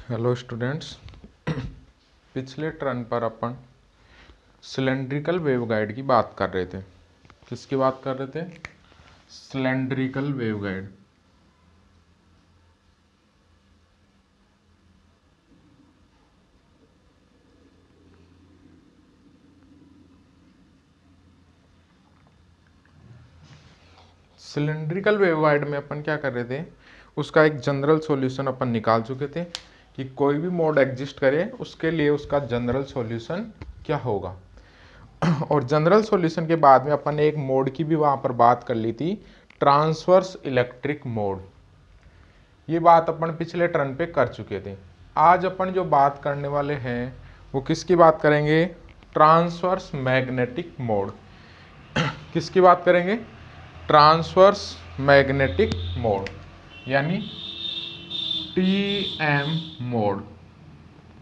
Hello students. पिछले turn पर अपन cylindrical waveguide की बात कर रहे थे। किसकी बात कर रहे थे? Cylindrical waveguide. सिलेंड्रिकल वेवगाइड में अपन क्या कर रहे थे, उसका एक जनरल सॉल्यूशन अपन निकाल चुके थे कि कोई भी मोड एग्जिस्ट करे उसके लिए उसका जनरल सॉल्यूशन क्या होगा। और जनरल सॉल्यूशन के बाद में अपन ने एक मोड की भी वहाँ पर बात कर ली थी, ट्रांसवर्स इलेक्ट्रिक मोड। ये बात अपन पिछले टर्न पे कर चुके थे। आज अपन जो बात करने वाले हैं वो किसकी बात करेंगे? Transverse magnetic mode. किसकी बात करेंगे? ट्रांसवर्स मैग्नेटिक मोड यानी टीएम मोड।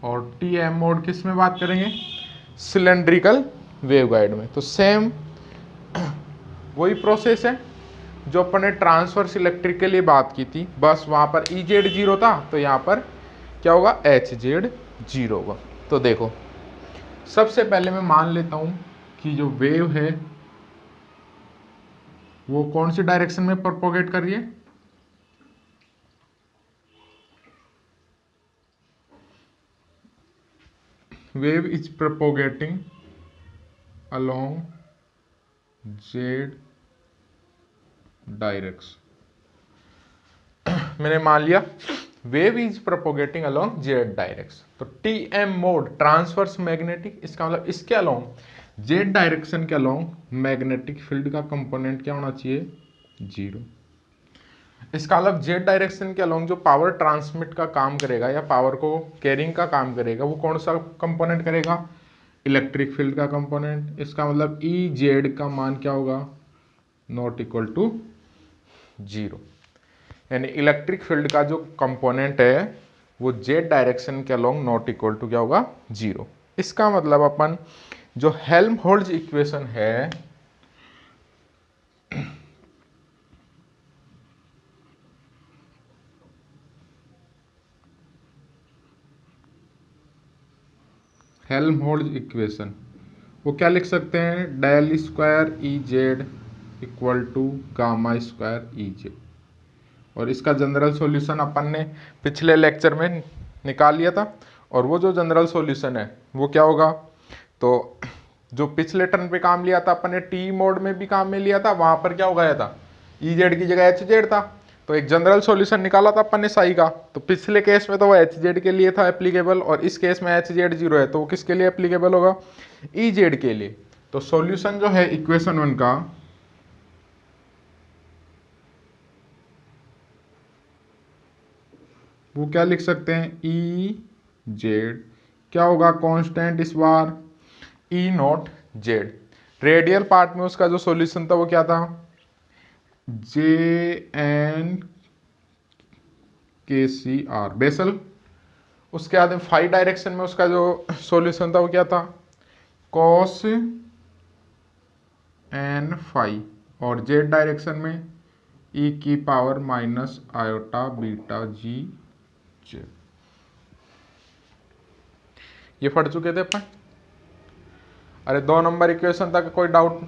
और टीएम मोड किस में बात करेंगे? सिलेंड्रिकल वेवगाइड में। तो सेम वही प्रोसेस है जो अपन ने ट्रांसवर्स इलेक्ट्रिक के लिए बात की थी, बस वहां पर ई जेड जीरो था तो यहाँ पर क्या होगा? एच जेड जीरो होगा। तो देखो, सबसे पहले मैं मान लेता हूं कि जो वेव है वो कौन सी डायरेक्शन में प्रोपोगेट कर रही है? Wave is propagating along Z direction. मैंने मान लिया wave is propagating along Z direction. तो T M mode transverse magnetic, इसका मतलब इसके अलोंग जेड डायरेक्शन के अलोंग मैग्नेटिक फील्ड का कंपोनेंट क्या होना चाहिए? जीरो। इसका मतलब जेड डायरेक्शन के अलोंग जो पावर ट्रांसमिट का काम करेगा या पावर को कैरिंग का काम करेगा वो कौन सा कंपोनेंट करेगा? इलेक्ट्रिक फील्ड का कंपोनेंट। इसका मतलब ई जेड का मान क्या होगा? Not equal to zero. यानी इलेक्ट्रिक फील्ड का जो कंपोनेंट है वो जेड डायरेक्शन के अलोंग नॉट इक्वल टू क्या होगा? जीरो। इसका मतलब अपन जो हेल्महोल्ट्ज इक्वेशन है हेल्महोल्ट्ज इक्वेशन वो क्या लिख सकते हैं? Del square E Z equal to gamma square E Z. और इसका जनरल सॉल्यूशन अपन ने पिछले लेक्चर में निकाल लिया था। और वो जो जनरल सॉल्यूशन है वो क्या होगा? तो जो पिछले टर्न पे काम लिया था अपन ने, टी मोड में भी काम में लिया था, वहां पर क्या हो गया था? ई जेड की जगह एच जेड था। तो एक जनरल सॉल्यूशन निकाला था अपन ने साई का। तो पिछले केस में तो वो एच जेड के लिए था एप्लीकेबल, और इस केस में एच जेड जीरो है तो वो किसके लिए एप्लीकेबल होगा? ई जेड के लिए। तो सॉल्यूशन जो है इक्वेशन 1 का वो क्या लिख सकते हैं? ई जेड क्या होगा? कांस्टेंट इस बार ई नॉट जेड। रेडियल पार्ट में उसका जो सॉल्यूशन था वो क्या था? जे N K C are basal. उसके बाद फाई डायरेक्शन में उसका जो सॉल्यूशन था वो क्या था? Cos N phi. और जेड डायरेक्शन में ई की power minus iota beta G Z. ये पढ़ चुके थे अपन। अरे 2 नंबर इक्वेशन तक कोई डाउट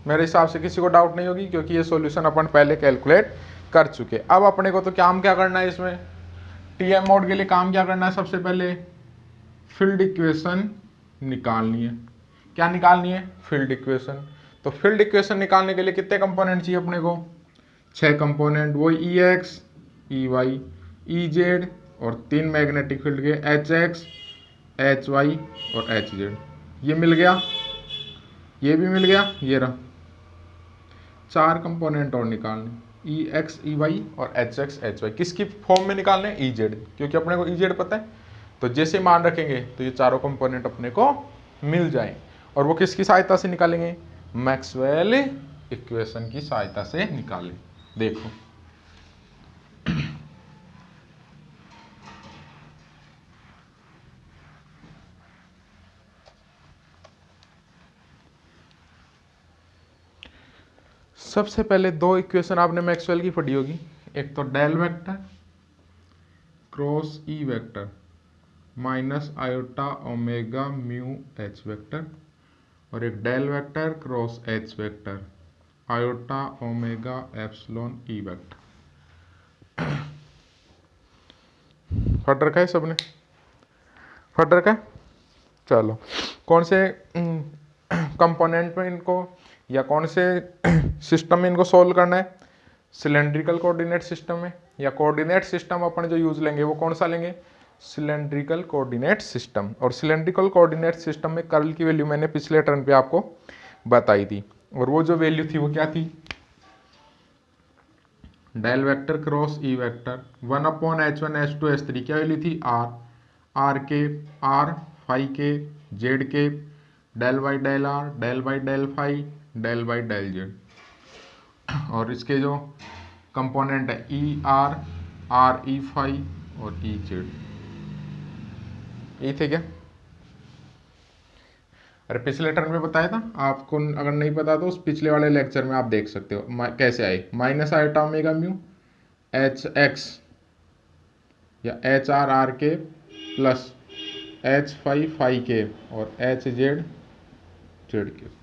मेरे हिसाब से किसी को डाउट नहीं होगी, क्योंकि ये सॉल्यूशन अपन पहले कैलकुलेट कर चुके। अब अपने को तो काम क्या करना है इसमें? टीएम मोड के लिए काम क्या करना है? सबसे पहले फील्ड इक्वेशन निकालनी है। क्या निकालनी है? Field equation. तो फील्ड इक्वेशन निकालने के लिए कितने कंपोनेंट चाहिए अपने को? 6 कंपोनेंट। वो E X, E Y, E Z और 3 मैग्नेटिक फील्ड के एच एक्स, एच वाई और एच जेड। ये मिल गया, ये भी मिल गया, ये रहा। 4 कंपोनेंट और निकालने, ई एक्स, ई वाई और एच एक्स, एच वाई। किसकी फॉर्म में निकालने? ई जेड, क्योंकि अपने को ई जेड पता है। तो जैसे मान रखेंगे तो ये चारों कंपोनेंट अपने को मिल जाए। और वो किसकी सहायता से निकालेंगे? मैक्सवेल इक्वेशन की सहायता से निकालें। देखो, सबसे पहले 2 इक्वेशन आपने मैक्सवेल की पढ़ी होगी। एक तो del vector cross E vector minus iota omega mu H vector, और एक del vector cross H vector iota omega epsilon E vector. फट रखा है सबने, फट रखा है। चलो कौन से कंपोनेंट में इनको या कौन से सिस्टम में इनको सोल्व करना है, सिलेंड्रिकल कोऑर्डिनेट सिस्टम में, या कोऑर्डिनेट सिस्टम अपन जो यूज लेंगे वो कौन सा लेंगे, सिलेंड्रिकल कोऑर्डिनेट सिस्टम। और सिलेंड्रिकल कोऑर्डिनेट सिस्टम में कर्ल की वैल्यू मैंने पिछले टर्न पे आपको बताई थी, और वो जो वैल्यू थी वो क्या थी, del vector cross E vector 1/h1 h2 h3 क्या वैल्यू थी, R K, R phi K, Z K, del by del R, del by del phi, del by del Z. और इसके जो कंपोनेंट है ई आर ई फाई और E Z, ये थे क्या। अरे पिछले टर्म में बताया था आपको, अगर नहीं पता तो उस पिछले वाले लेक्चर में आप देख सकते हो कैसे आए, minus iota omega mu H x या एच आर के प्लस एच फाई के और एच जेड के।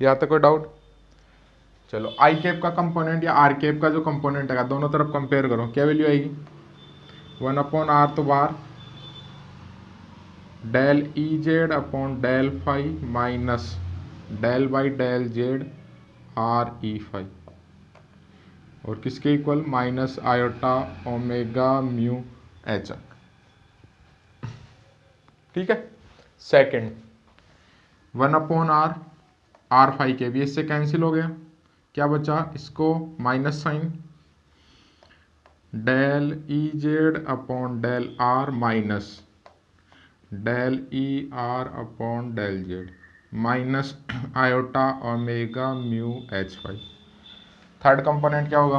यहाँ तक कोई डाउट। चलो आई कैप का कंपोनेंट या आर कैप का जो कंपोनेंट है दोनों तरफ कंपेयर करो, क्या वैल्यू आएगी, 1/r तो bar del E Z upon del phi minus del by del Z R E phi, और किसके equal, minus iota omega mu H. ठीक है। सेकंड 1/r आर फाई के भी इससे कैंसिल हो गया, क्या बचा, इसको minus sine del E Z upon del R minus del E R upon del Z minus iota omega mu H phi. Third component क्या होगा,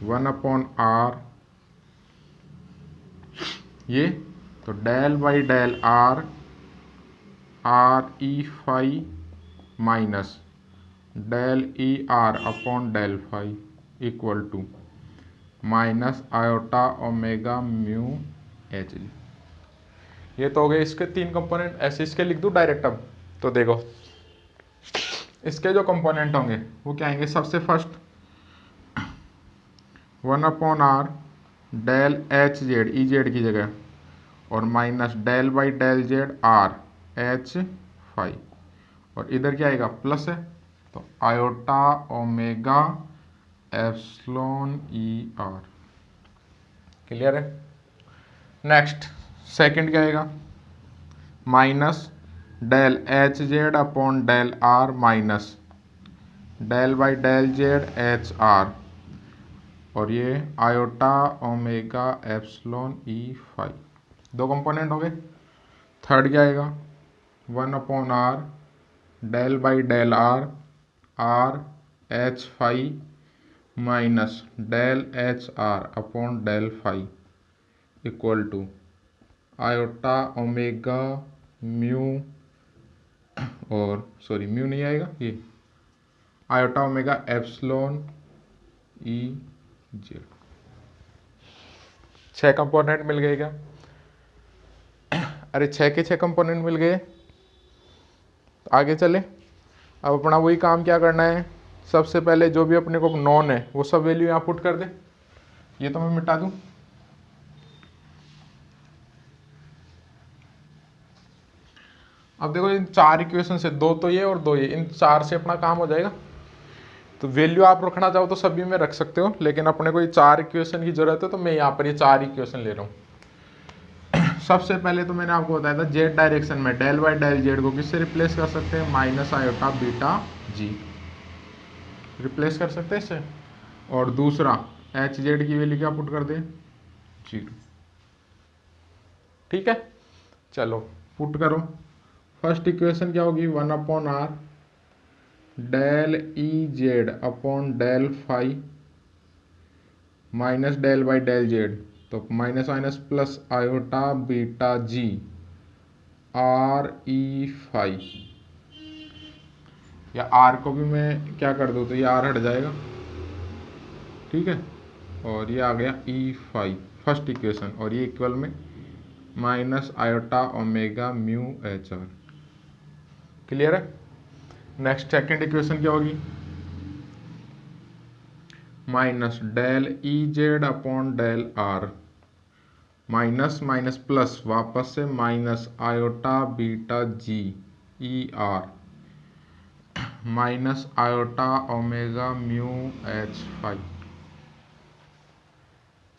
1/r ये तो del by del R E phi minus del E R upon del phi equal to minus iota omega mu H. ये तो हो गए इसके तीन कंपोनेंट, ऐसे इसके लिख दूँ डायरेक्ट। अब तो देखो इसके जो कंपोनेंट होंगे वो क्या आएंगे, सबसे first 1/r del H Z E Z की जगह और minus del by del Z R H phi, और इधर क्या आएगा प्लस है तो iota omega epsilon E R. Clear है। नेक्स्ट सेकंड क्या आएगा, minus del H Z upon del R minus del by del Z H R, और ये iota omega epsilon E phi. दो कंपोनेंट हो गए। थर्ड क्या आएगा, 1/r del by del R H phi minus del H R upon del phi equal to iota omega mu, और sorry mu नहीं आएगा, ये iota omega epsilon E Z. 6 component मिल गए क्या, अरे 6 के 6 कंपोनेंट मिल गए। आगे चले, अब अपना वही काम क्या करना है, सबसे पहले जो भी अपने को नॉन है वो सब वैल्यू यहाँ पुट कर दे। ये तो मैं मिटा दूं, अब देखो इन 4 इक्वेशन से 2 तो ये और 2 ये, इन 4 से अपना काम हो जाएगा। तो वैल्यू आप रखना चाहो तो सभी में रख सकते हो, लेकिन अपने को ये 4 इक्वेशन की जरूरत है तो मैं यहाँ पर ये 4 इक्वेशन ले रहा हूँ। सबसे पहले तो मैंने आपको बताया था जेड डायरेक्शन में डेल बाई डेल जेड को किससे रिप्लेस कर सकते हैं, माइनस आयोटा बीटा जी रिप्लेस कर सकते हैं इससे। और दूसरा एच जेड की वैल्यू क्या पुट कर दे, 0। ठीक है, चलो पुट करो। फर्स्ट इक्वेशन क्या होगी, 1/r del E Z upon del phi minus del by del Z, तो minus minus plus iota beta G R E phi, या आर को भी मैं क्या कर दूँ तो ये आर हट जाएगा। ठीक है, और ये आ गया ई फाई फर्स्ट इक्वेशन, और ये इक्वल में minus iota omega mu H R. Clear है। नेक्स्ट सेकेंड इक्वेशन क्या होगी, minus del E Z upon del R, minus minus plus वापस से minus iota beta G E R minus iota omega mu H phi.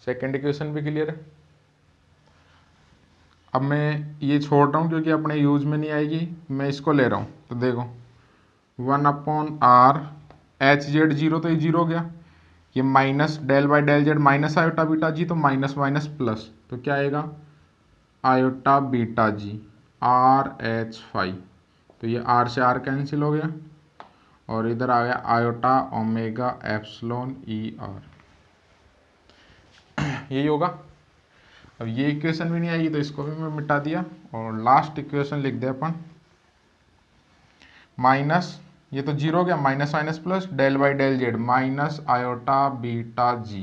Second equation भी clear है। अब मैं ये छोड़ रहा हूँ क्योंकि अपने यूज में नहीं आएगी, मैं इसको ले रहा हूँ। तो देखो 1/r एच जेड जीरो, तो ये जीरो हो गया। ये minus del by del Z minus iota beta G, तो माइनस माइनस प्लस, तो क्या आएगा iota beta G R H phi, तो ये आर से आर कैंसिल हो गया और इधर आ गया iota omega epsilon E are. यही होगा। अब ये इक्वेशन भी नहीं आएगी तो इसको भी मैं मिटा दिया और लास्ट इक्वेशन लिख दे अपन, माइनस ये तो जीरो हो गया, minus minus plus del by del Z minus iota beta G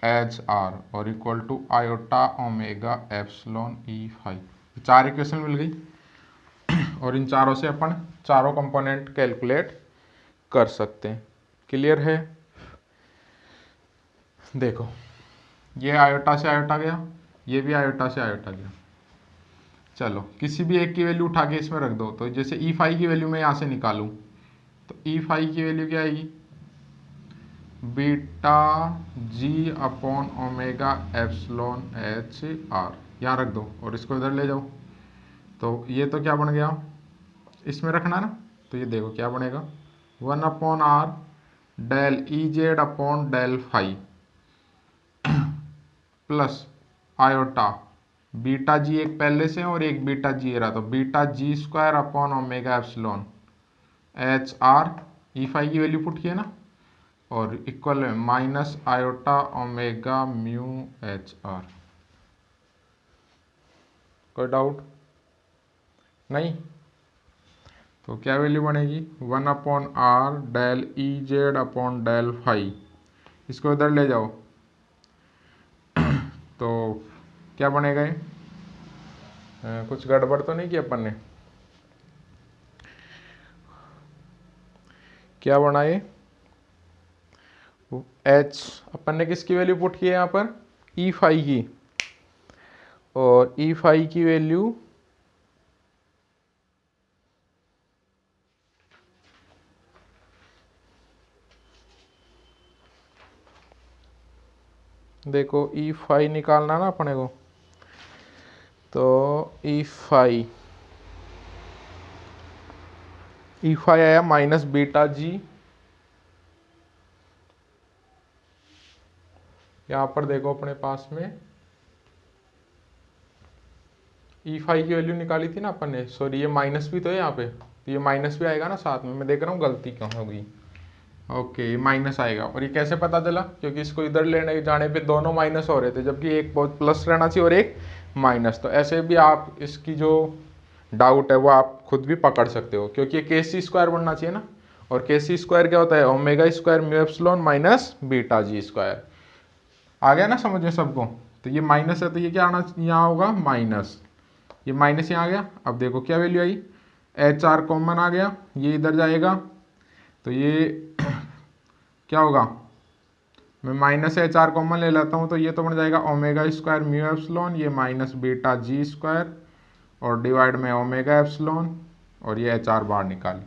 H R और equal to iota omega epsilon E phi. चार इक्वेशन मिल गई और इन चारों से अपन चारों कंपोनेंट कैलकुलेट कर सकते हैं। क्लियर है। देखो ये आयोटा से आयोटा गया, ये भी आयोटा से आयोटा गया। चलो किसी भी एक की वैल्यू उठा के इसमें रख दो, तो जैसे ई फाई की वैल्यू मैं यहाँ से निकालूं तो ई फाई की वैल्यू क्या आएगी, beta G upon omega epsilon H R, यहाँ रख दो और इसको इधर ले जाओ। तो ये तो क्या बन गया, इसमें रखना ना, तो ये देखो क्या बनेगा 1/r del E Z upon del phi plus iota beta G एक पहले से और एक बीटा जी रहा, तो beta G square upon omega epsilon H R E phi की वैल्यू पुट किए ना, और इक्वल है minus iota omega mu H R. कोई डाउट नहीं। तो क्या वैल्यू बनेगी 1/r del E Z upon del phi, इसको इधर ले जाओ तो क्या बनेगा ये, कुछ गड़बड़ तो नहीं की अपन ने, क्या बना ये एच अपन ने किसकी वैल्यू पुट की है यहाँ पर ई फाई की, और ई फाई की वैल्यू देखो ई फाई निकालना ना अपने को, तो ई फाई आया माइनस बीटा जी, यहाँ पर देखो अपने पास में ई फाई की वैल्यू निकाली थी ना अपन ने, सॉरी ये माइनस भी तो है यहाँ पे, तो ये माइनस भी आएगा ना साथ में, मैं देख रहा हूँ गलती कहाँ होगी। ओके ये माइनस आएगा, और ये कैसे पता चला, क्योंकि इसको इधर लेने जाने पे दोनों माइनस हो रहे थे, जबकि एक बहुत प्लस रहना चाहिए और एक माइनस। तो ऐसे भी आप इसकी जो डाउट है वो आप खुद भी पकड़ सकते हो, क्योंकि ये के सी स्क्वायर बनना चाहिए ना, और के सी स्क्वायर क्या होता है omega square mu epsilon minus beta G square. आ गया ना समझ में सबको। तो ये माइनस है तो ये क्या आना यहाँ होगा माइनस, ये माइनस यहाँ आ गया। अब देखो क्या वैल्यू आई, एच आर कॉमन आ गया, ये इधर जाएगा तो ये क्या होगा, मैं माइनस एच आर कॉमन ले लेता हूँ, तो ये तो बन जाएगा ओमेगा स्क्वायर म्यू एप्सिलॉन, ये माइनस बीटा जी स्क्वायर और डिवाइड में ओमेगा एप्सिलॉन, और ये एच आर बाहर निकाल।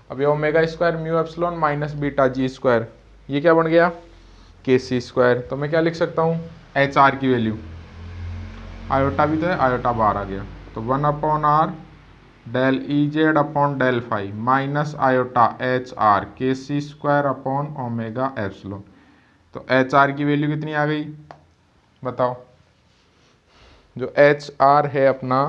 अब ये omega square mu epsilon minus beta G square, ये क्या बन गया के सी स्क्वायर। तो मैं क्या लिख सकता हूँ एच आर की वैल्यू, आयोटा भी तो है, आयोटा बाहर आ गया, तो 1/r del E Z upon del phi minus iota H R K C square upon omega epsilon. तो एच आर की वैल्यू कितनी आ गई बताओ, जो एच आर है अपना,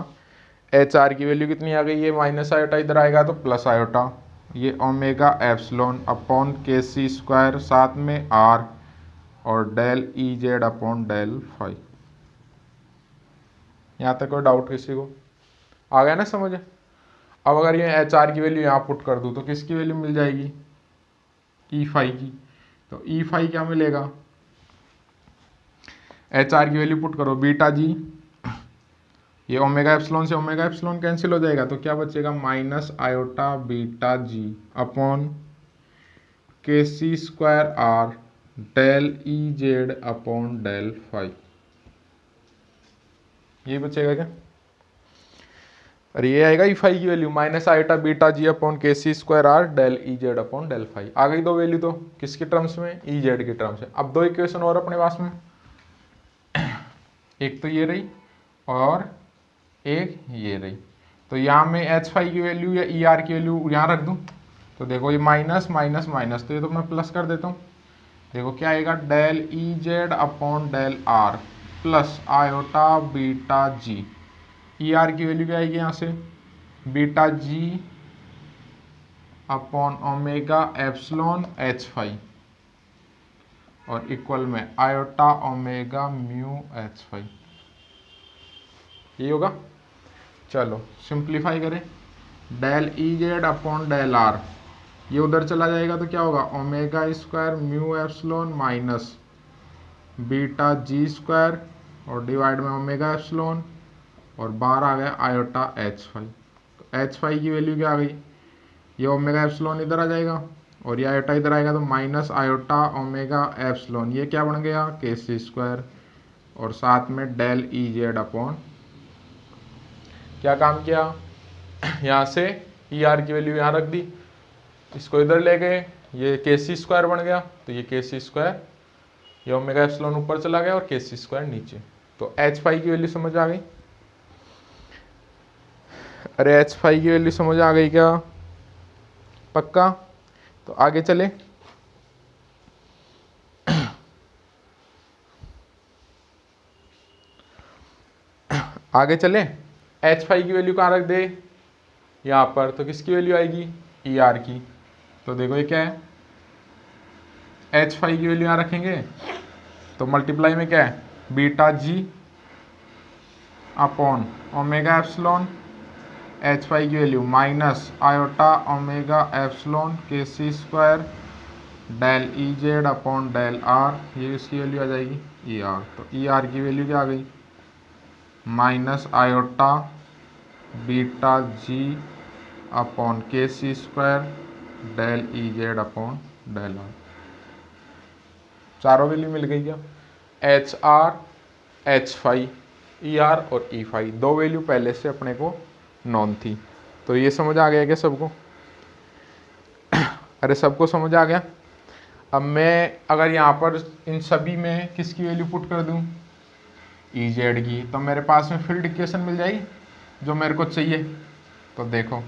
एच आर की वैल्यू कितनी आ गई, ये माइनस आयोटा इधर आएगा तो प्लस आयोटा, ये omega epsilon upon K C square साथ में आर और del E Z upon del phi. यहाँ तक कोई डाउट किसी को आ गया ना समझ। अब अगर ये एच आर की वैल्यू यहाँ पुट कर दूँ तो किसकी वैल्यू मिल जाएगी ई फाई की, तो ई फाई क्या मिलेगा एच आर की वैल्यू पुट करो बीटा जी, ये ओमेगा एप्सिलॉन से ओमेगा एप्सिलॉन कैंसिल हो जाएगा, तो क्या बचेगा minus iota beta G upon K C square R del E Z upon del phi, ये बचेगा क्या? और ये आएगा ई फाइव की value minus iota beta G upon K C square R del E Z upon del phi. आ गई दो वैल्यू तो किसकी टर्म्स में? ई जेड की टर्म्स में। अब दो इक्वेशन और अपने पास में, एक तो ये रही और एक ये रही। तो यहाँ में एच फाइव की वैल्यू या ई आर की वैल्यू यहाँ रख दूँ, तो देखो ये माइनस माइनस माइनस, तो ये तो मैं प्लस कर देता हूँ। देखो क्या आएगा, del E Z upon del R plus iota beta G. E R की वैल्यू क्या आएगी यहाँ से, beta G upon omega epsilon H phi और इक्वल में iota omega mu H phi, ये होगा। चलो सिंप्लीफाई करें, del E Z upon del R, ये उधर चला जाएगा तो क्या होगा, omega square mu epsilon minus beta G square और डिवाइड में ओमेगा एप्सिलॉन और बाहर आ गया आयोटा एच फाइव। तो एच फाइव की वैल्यू क्या आ गई, ये ओमेगा एप्सिलॉन इधर आ जाएगा और ये आयोटा इधर आएगा, तो माइनस आयोटा ओमेगा एप्सिलॉन, ये क्या बन गया के सी स्क्वायर और साथ में डेल ई जेड अपॉन, क्या काम किया, यहाँ से ई आर की वैल्यू यहाँ रख दी, इसको इधर ले गए, ये के सी स्क्वायर बन गया, तो ये के सी स्क्वायर, ये ओमेगा एप्सिलॉन ऊपर चला गया और के सी स्क्वायर नीचे। तो एच फाइव की वैल्यू समझ आ गई? अरे एच फाइव की वैल्यू समझ आ गई क्या? पक्का? तो आगे चले, आगे चले। एच फाइव की वैल्यू कहाँ रख दे, यहाँ पर, तो किसकी वैल्यू आएगी, ई आर की। तो देखो ये क्या है, एच फाइव की वैल्यू यहाँ रखेंगे तो मल्टीप्लाई में क्या है, beta G upon omega epsilon, H five की value minus iota omega epsilon K C square del E Z upon del R, ये इसकी वैल्यू आ जाएगी ई आर। तो ई आर की वैल्यू क्या आ गई, minus iota beta G upon K C square del E Z upon del R. चारों value मिल गई क्या, H R, H five, E R और ई फाइव, दो वैल्यू पहले से अपने को नॉन थी। तो ये समझ आ गया क्या सबको? अरे सबको समझ आ गया। अब मैं अगर यहाँ पर इन सभी में किसकी वैल्यू पुट कर दूँ, ई जेड की, तो मेरे पास में फील्ड इक्वेशन मिल जाएगी जो मेरे को चाहिए। तो देखो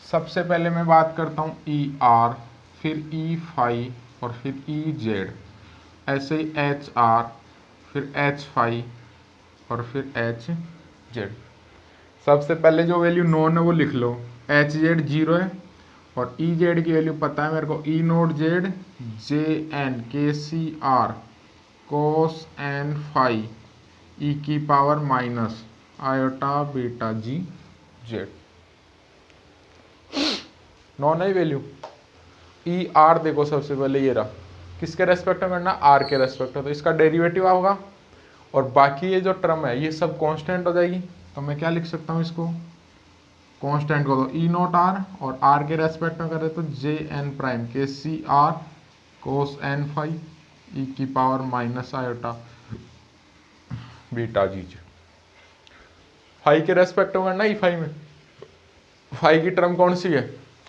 सबसे पहले मैं बात करता हूँ ई आर, फिर ई फाइव और फिर ई जेड, ऐसे ही एच आर, फिर एच फाइव और फिर एच जेड। सबसे पहले जो वैल्यू नॉन है वो लिख लो, एच जेड 0 है और ई जेड की वैल्यू पता है मेरे को, ई note Z J N K C R cos N five E की power minus iota beta G Z, non है वैल्यू। ई आर देखो सबसे पहले ये रहा, किसके रेस्पेक्ट में करना, आर के रेस्पेक्ट में, तो इसका डेरिवेटिव होगा और बाकी ये जो टर्म है ये सब कांस्टेंट हो जाएगी। तो मैं क्या लिख सकता हूँ इसको, कांस्टेंट को तो ई नोट आर और आर के रेस्पेक्ट में करें तो J N prime K C R cos N five E की power minus iota beta G. Phi के रेस्पेक्ट में करना, ई फाइव में फाइव की टर्म कौन सी है,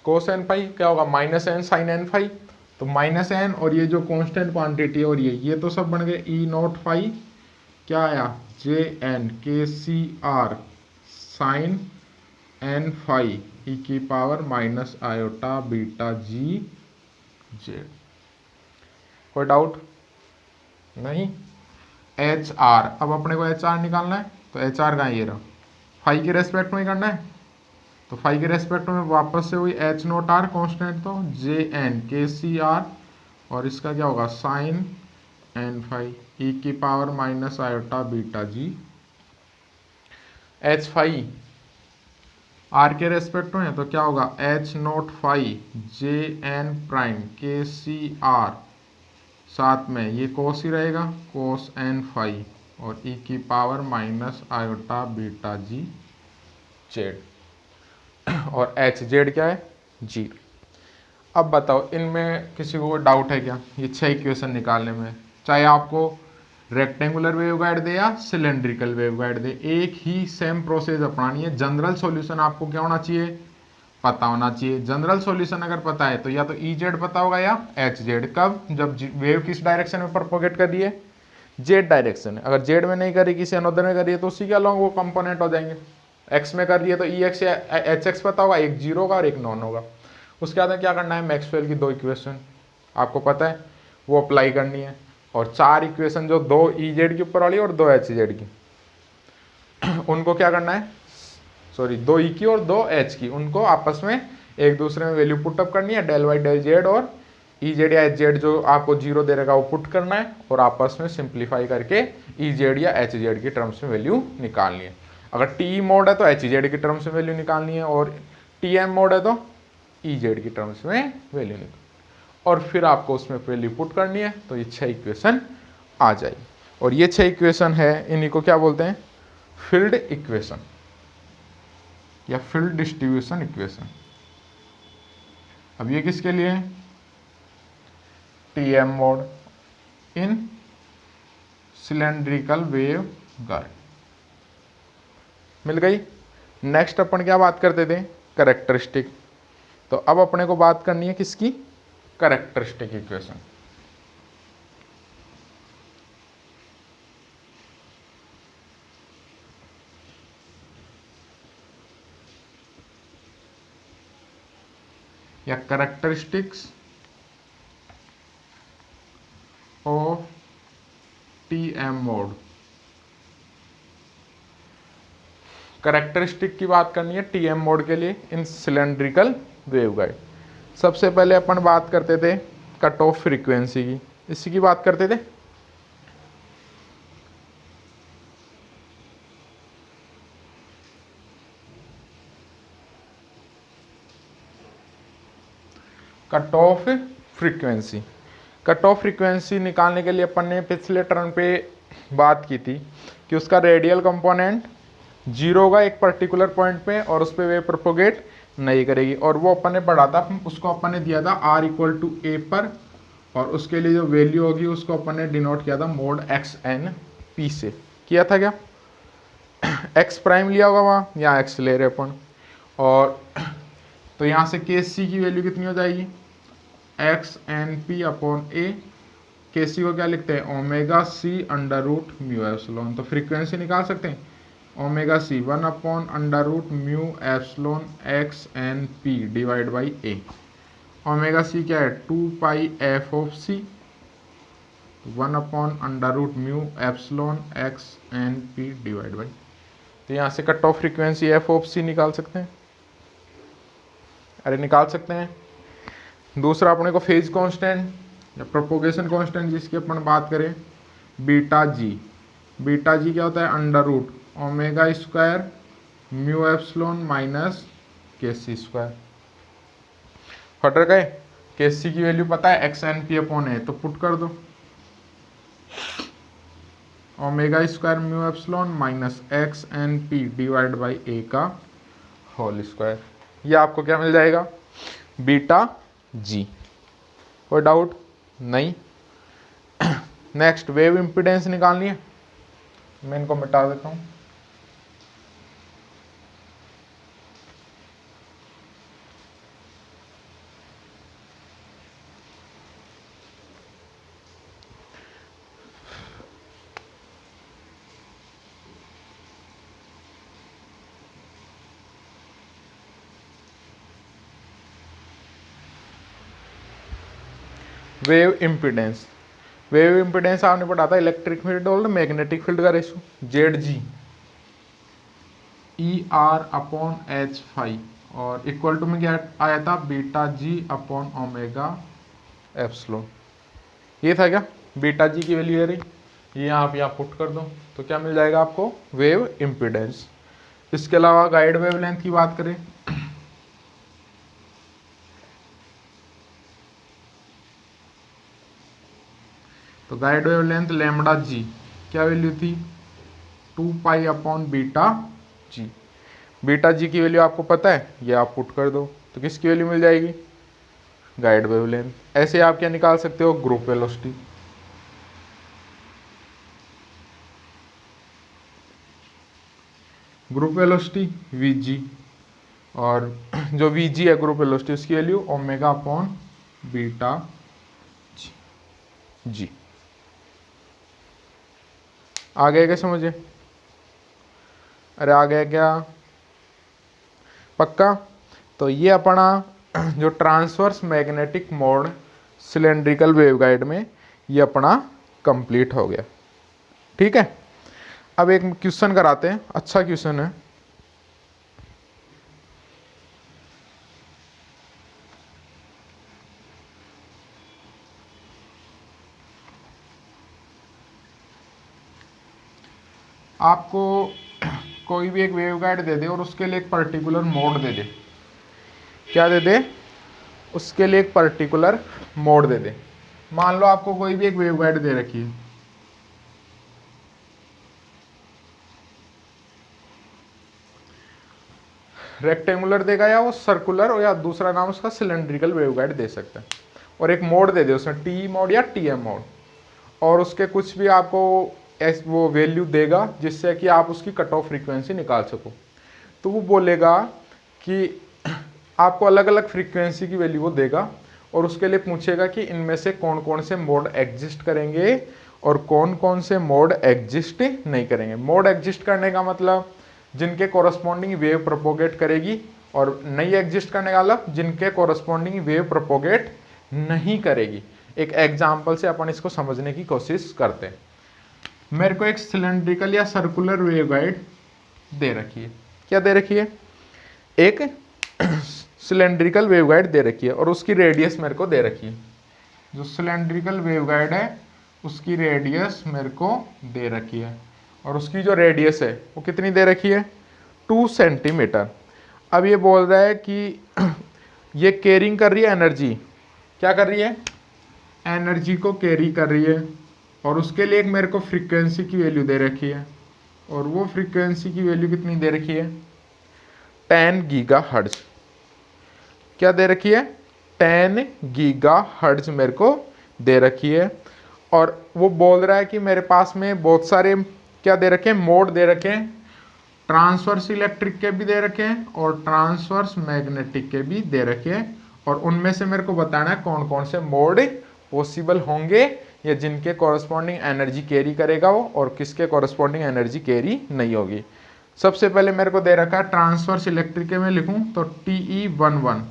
कोस एन फाइव, क्या होगा minus N sine N phi, तो माइनस एन और ये जो कांस्टेंट क्वांटिटी और ये तो सब बन गए ई नोट फाइव, क्या आया J N K C R sine N five E की power minus iota beta G Z. कोई डाउट नहीं? एच आर, अब अपने को एच आर निकालना है, तो एच आर का ये रहा, फाइव के रेस्पेक्ट में ही करना है, तो फाइव के रेस्पेक्ट में वापस से वही एच नोट आर कॉन्स्टेंट, तो J N K C are और इसका क्या होगा साइन एन फाइव ई की power minus iota beta G H phi R के रेस्पेक्ट में है तो क्या होगा H naught phi J N prime K C are, साथ में ये कोस ही रहेगा कोस एन फाई और ई की power minus iota beta G Z, और एच जेड क्या है 0। अब बताओ इनमें किसी को डाउट है क्या ये 6 इक्वेशन निकालने में, चाहे आपको रेक्टेंगुलर वेवगाइड दे या सिलेंड्रिकल वेवगाइड दे, एक ही सेम प्रोसेस अपनानी है। जनरल सॉल्यूशन आपको क्या होना चाहिए, पता होना चाहिए। जनरल सॉल्यूशन अगर पता है तो या तो ई जेड पता होगा या एच जेड। कब, जब वेव किस डायरेक्शन में प्रोपोगेट कर रही है, जेड डायरेक्शन है। अगर जेड में नहीं करी किसी अनोदर में करी है तो उसी के अलॉन्ग वो कंपोनेंट हो जाएंगे। एक्स में कर रही है तो ई एक्स या एच एक्स पता होगा, एक जीरो होगा और एक नॉन होगा। उसके बाद में क्या करना है, मैक्सवेल की 2 इक्वेशन आपको पता है वो अप्लाई करनी है, और 4 इक्वेशन जो 2 ई जेड के ऊपर वाली और 2 एच जेड की, उनको क्या करना है, सॉरी 2 ई की और 2 एच की, उनको आपस में एक दूसरे में वैल्यू पुटअप करनी है, डेल वाई डेल जेड, और ई जेड या एच जेड जो आपको 0 दे रहेगा वो पुट करना है, और आपस में सिंप्लीफाई करके ई जेड या एच जेड की टर्म्स में वैल्यू निकालनी है। अगर टी मोड है तो एच जेड की टर्म्स में वैल्यू निकालनी है, और टी एम मोड है तो ई जेड की टर्म्स में वैल्यू निकालनी, और फिर आपको उसमें वैल्यू पुट करनी है, तो ये 6 इक्वेशन आ जाएगी। और ये 6 इक्वेशन है, इन्हीं को क्या बोलते हैं, फील्ड इक्वेशन या फील्ड डिस्ट्रीब्यूशन इक्वेशन। अब ये किसके लिए है, T M mode in cylindrical wave guide. मिल गई। नेक्स्ट अपन क्या बात करते थे, कैरेक्टरिस्टिक। तो अब अपने को बात करनी है किसकी, कैरेक्टरिस्टिक इक्वेशन। या characteristics of T M mode. Characteristic की बात करनी है टी एम मोड के लिए इन सिलेंड्रिकल वेवगाइड। सबसे पहले अपन बात करते थे कट ऑफ फ्रीक्वेंसी की, इसी की बात करते थे। Cut off frequency, cut off frequency निकालने के लिए अपन ने पिछले टर्म पे बात की थी कि उसका रेडियल कंपोनेंट 0 होगा एक पर्टिकुलर पॉइंट पे, और उस पर वेव प्रोपोगेट नहीं करेगी, और वो अपन ने पढ़ा था, उसको अपन ने दिया था r इक्वल टू ए पर, और उसके लिए जो वैल्यू होगी उसको अपन ने डिनोट किया था मोड एक्स एन पी से। किया था क्या, एक्स प्राइम लिया होगा वहाँ, यहाँ एक्स ले रहे अपन, और तो यहाँ से के सी की वैल्यू कितनी हो जाएगी, X N P upon A. K C को क्या लिखते हैं, omega C under root mu epsilon. तो फ्रीक्वेंसी निकाल सकते हैं, omega C 1 upon under root mu epsilon X N P divide by A. Omega C क्या है, 2 pi F of C 1 upon under root mu epsilon X N P divide by. तो यहाँ से cut off frequency F of C निकाल सकते हैं, अरे निकाल सकते हैं। दूसरा अपने को फेज कांस्टेंट या प्रोपोगेशन कांस्टेंट जिसकी अपन बात करें, बीटा जी। बीटा जी क्या होता है, under root omega square mu epsilon minus K C square. हट गए, के सी की वैल्यू पता है एक्स एन पी अपॉन है, तो पुट कर दो omega square mu epsilon minus X N P divide by A का होल स्क्वायर। ये आपको क्या मिल जाएगा, बीटा जी। कोई डाउट नहीं। नेक्स्ट वेव इम्पिडेंस निकालनी है, मैं इनको मिटा देता हूँ। वेव इम्पिडेंस, वेव इम्पिडेंस आपने पढ़ा था इलेक्ट्रिक फील्ड और मैग्नेटिक फील्ड का ratio, Z G E R upon H phi, और इक्वल टू में क्या आया था, beta G upon omega epsilon. ये था क्या, बीटा जी की वैल्यू है रही, ये आप यहाँ पुट कर दो तो क्या मिल जाएगा आपको, वेव इम्पिडेंस। इसके अलावा गाइड वेवलेंथ की बात करें तो गाइड वेवलेंथ लैम्बडा जी क्या वैल्यू थी 2 पाई अपॉन बीटा जी। बीटा जी की वैल्यू आपको पता है, ये आप पुट कर दो तो किसकी वैल्यू मिल जाएगी, गाइड वेवलेंथ। ऐसे आप क्या निकाल सकते हो, group velocity. Group velocity VG, और जो वीजी है ग्रुप वेलोसिटी उसकी value omega upon beta G. आ गया क्या समझे, अरे आ गया क्या, पक्का। तो ये अपना जो transverse magnetic mode cylindrical waveguide में ये अपना कंप्लीट हो गया। ठीक है, अब एक क्वेश्चन कराते हैं, अच्छा क्वेश्चन है। आपको कोई भी एक वेवगाइड दे दे और उसके लिए एक पर्टिकुलर मोड दे दे, क्या दे दे, उसके लिए एक पर्टिकुलर मोड दे दे। मान लो आपको कोई भी एक वेवगाइड दे रखी है, रेक्टेंगुलर देगा या वो सर्कुलर, और या दूसरा नाम उसका सिलेंड्रिकल वेवगाइड दे सकता है, और एक मोड दे दे उसमें टी मोड या टीएम मोड, और उसके कुछ भी आपको वो वैल्यू देगा जिससे कि आप उसकी कट ऑफ फ्रीक्वेंसी निकाल सको। तो वो बोलेगा कि आपको अलग अलग फ्रीक्वेंसी की वैल्यू वो देगा और उसके लिए पूछेगा कि इनमें से कौन कौन से मोड एग्जिस्ट करेंगे और कौन कौन से मोड एग्जिस्ट नहीं करेंगे। मोड एग्जिस्ट करने का मतलब जिनके कोरस्पॉन्डिंग वेव प्रोपोगेट करेगी, और नहीं एग्जिस्ट करने का मतलब जिनके कोरस्पॉन्डिंग वेव प्रोपोगेट नहीं करेगी। एक एग्जाम्पल से अपन इसको समझने की कोशिश करते हैं। मेरे को एक सिलेंड्रिकल या सर्कुलर वेवगाइड दे रखी है, क्या दे रखी है, एक सिलेंड्रिकल वेवगाइड दे रखी है और उसकी रेडियस मेरे को दे रखी है। जो सिलेंड्रिकल वेवगाइड है उसकी रेडियस मेरे को दे रखी है, और उसकी जो रेडियस है वो कितनी दे रखी है, 2 सेंटीमीटर। अब ये बोल रहा है कि ये कैरिंग कर रही है एनर्जी, क्या कर रही है, एनर्जी को कैरी कर रही है, और उसके लिए एक मेरे को फ्रीक्वेंसी की वैल्यू दे रखी है, और वो फ्रीक्वेंसी की वैल्यू कितनी दे रखी है, 10 गीगाहर्ट्ज। क्या दे रखी है, 10 गीगाहर्ट्ज मेरे को दे रखी है। और वो बोल रहा है कि मेरे पास में बहुत सारे क्या दे रखे हैं, मोड दे रखे हैं, ट्रांसवर्स इलेक्ट्रिक के भी दे रखे हैं और ट्रांसवर्स मैग्नेटिक के भी दे रखे हैं, और उनमें से मेरे को बताना है कौन कौन से मोड पॉसिबल होंगे या जिनके कॉरस्पॉन्डिंग एनर्जी कैरी करेगा वो, और किसके कॉरस्पॉन्डिंग एनर्जी कैरी नहीं होगी। सबसे पहले मेरे को दे रखा है ट्रांसवर्स इलेक्ट्रिक में लिखूं तो TE11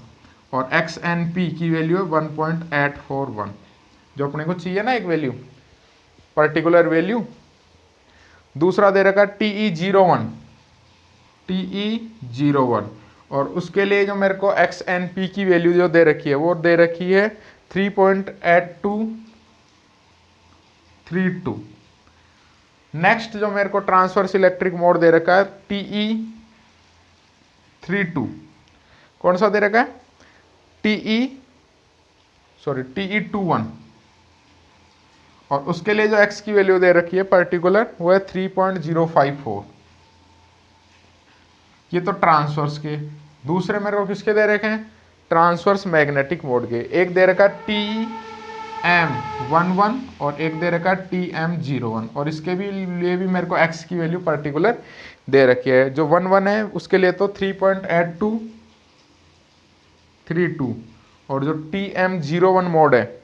और XNP की वैल्यू है 1.841, जो अपने को चाहिए ना एक वैल्यू, पर्टिकुलर वैल्यू। दूसरा दे रखा है TE01 और उसके लिए जो मेरे को XNP की वैल्यू जो दे रखी है वो दे रखी है 3.8232। नेक्स्ट जो मेरे को ट्रांसवर्स इलेक्ट्रिक मोड दे रखा है TE32, कौन सा दे रखा है, TE21, और उसके लिए जो x की वैल्यू दे रखी है पर्टिकुलर वो है 3.054। ये तो ट्रांसवर्स के। दूसरे मेरे को किसके दे रखे हैं, ट्रांसवर्स मैग्नेटिक मोड के। एक दे रखा है TM11 और एक दे रखा है TM01, और इसके भी लिए भी मेरे को x की वैल्यू पर्टिकुलर दे रखी है। जो 11 है उसके लिए तो 3.8232, और जो TM01 मोड है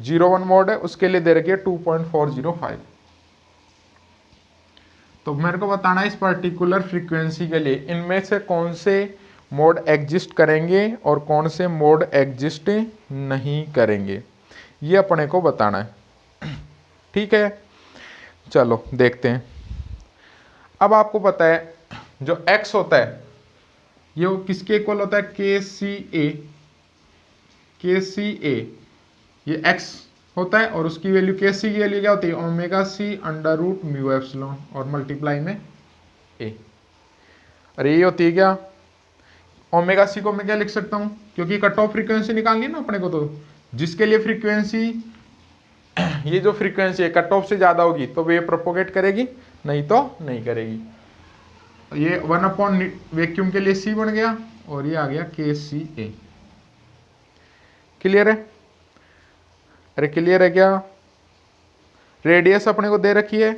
01 मोड है उसके लिए दे रखी है 2.405। तो मेरे को बताना है इस पर्टिकुलर फ्रीक्वेंसी के लिए इनमें से कौन से मोड एग्जिस्ट करेंगे और कौन से मोड एग्जिस्ट नहीं करेंगे, ये अपने को बताना है। ठीक है, चलो देखते हैं। अब आपको पता है जो x होता है ये किसके इक्वल होता है, KCA, ये x होता है, और उसकी वैल्यू KC की वैल्यू क्या होती है, omega C under root mu epsilon और मल्टीप्लाई में a। अरे ये होती है क्या, ओमेगा सी को मैं क्या लिख सकता हूँ, क्योंकि कट ऑफ फ्रीक्वेंसी निकालनी है ना अपने को, तो जिसके लिए फ्रीक्वेंसी ये जो फ्रीक्वेंसी है कट ऑफ से ज़्यादा होगी तो वेव प्रोपोगेट करेगी, नहीं तो नहीं करेगी। ये 1 वैक्यूम के लिए सी बन गया और ये आ गया के सी ए। क्लियर है? अरे क्लियर है क्या? रेडियस अपने को दे रखी है,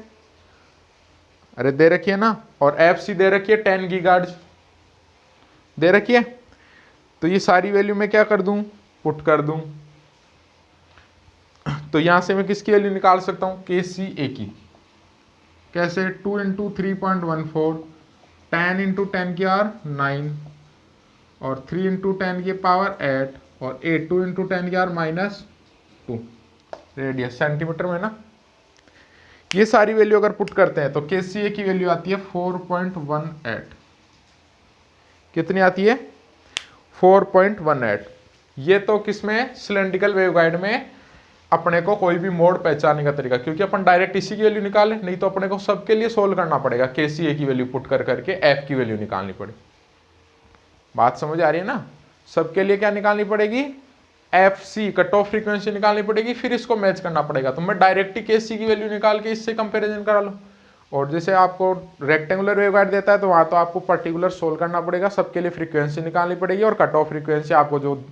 अरे दे रखी है ना, और एफ सी दे रखी है 10 गीगाहर्ट्ज दे रखी है। तो ये सारी वैल्यू मैं क्या कर दूं, पुट कर दूं। तो यहां से मैं किसकी वैल्यू निकाल सकता हूं, के सी ए की। कैसे? 2 इंटू 3.14, 10 इंटू 10 की आर 9 और 3 इंटू 10 की पावर 8 और 8 2 इंटू 10 की आर -2 रेडियस सेंटीमीटर में ना। ये सारी वैल्यू अगर पुट करते हैं तो के सी ए की वैल्यू आती है 4.18। कितनी आती है? 4.18। ये तो किसमें, सिलेंड्रिकल वेवगाइड में अपने को कोई भी मोड पहचानने का तरीका, क्योंकि अपन डायरेक्ट इसी की वैल्यू निकाले, नहीं तो अपने को सबके लिए सोल्व करना पड़ेगा, के सी ए की वैल्यू पुट कर करके एफ की वैल्यू निकालनी पड़े। बात समझ आ रही है ना? सबके लिए क्या निकालनी पड़ेगी, F C cut off frequency निकालनी पड़ेगी, फिर इसको मैच करना पड़ेगा। तो मैं डायरेक्ट ही के सी की वैल्यू निकाल के इससे कंपेरिजन करा लो। और जैसे आपको रेक्टेंगुलर वेवगाइड देता है तो वहाँ तो आपको पर्टिकुलर सोल्व करना पड़ेगा, सबके लिए फ्रीक्वेंसी निकालनी पड़ेगी और कट ऑफ फ्रीक्वेंसी आपको जो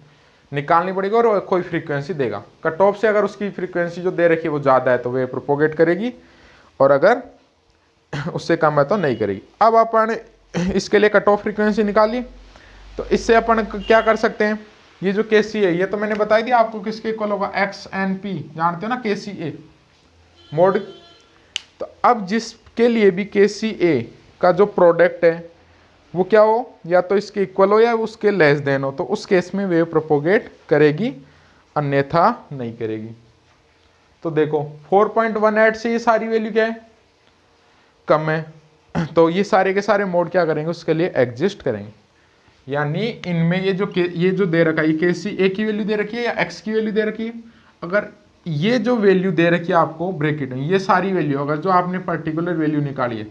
निकालनी पड़ेगी और कोई फ्रीक्वेंसी देगा। कट ऑफ से अगर उसकी फ्रीक्वेंसी जो दे रखी है वो ज़्यादा है तो वे प्रोपोगेट करेगी, और अगर उससे कम है तो नहीं करेगी। अब अपन इसके लिए कट ऑफ फ्रीक्वेंसी निकालिए, तो इससे अपन क्या कर सकते हैं, ये जो के सी ए ये तो मैंने बताई थी आपको किसके इक्वल होगा, एक्स एन पी, जानते हो ना के सी ए मोड। तो अब जिसके लिए भी के सी ए का जो प्रोडक्ट है वो क्या हो, या तो इसके इक्वल हो या उसके लेस देन हो, तो उस केस में वेव प्रोपोगेट करेगी, अन्यथा नहीं करेगी। तो देखो 4.18 से ये सारी वैल्यू क्या है, कम है, तो ये सारे के सारे मोड क्या करेंगे, उसके लिए एग्जिस्ट करेंगे। यानी इनमें ये जो दे रखा है, ये के सी ए की वैल्यू दे रखी है या एक्स की वैल्यू दे रखी है, अगर ये जो वैल्यू दे रखी है आपको ब्रैकेट में, ये सारी वैल्यू अगर जो आपने पर्टिकुलर वैल्यू निकाली है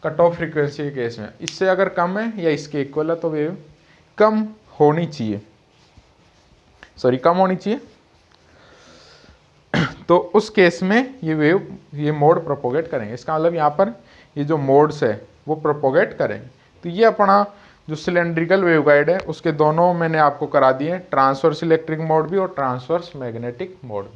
कट ऑफ फ्रीक्वेंसी के केस में, इससे अगर कम है या इसके इक्वल है तो वेव कम होनी चाहिए, सॉरी कम होनी चाहिए। तो उस केस में ये वेव ये मोड प्रोपोगेट करेंगे। इसका मतलब यहाँ पर ये जो मोड्स है वो प्रोपोगेट करेंगे। तो ये अपना जो सिलेंड्रिकल वेवगाइड है उसके दोनों मैंने आपको करा दिए, ट्रांसवर्स इलेक्ट्रिक मोड भी और ट्रांसवर्स मैग्नेटिक मोड।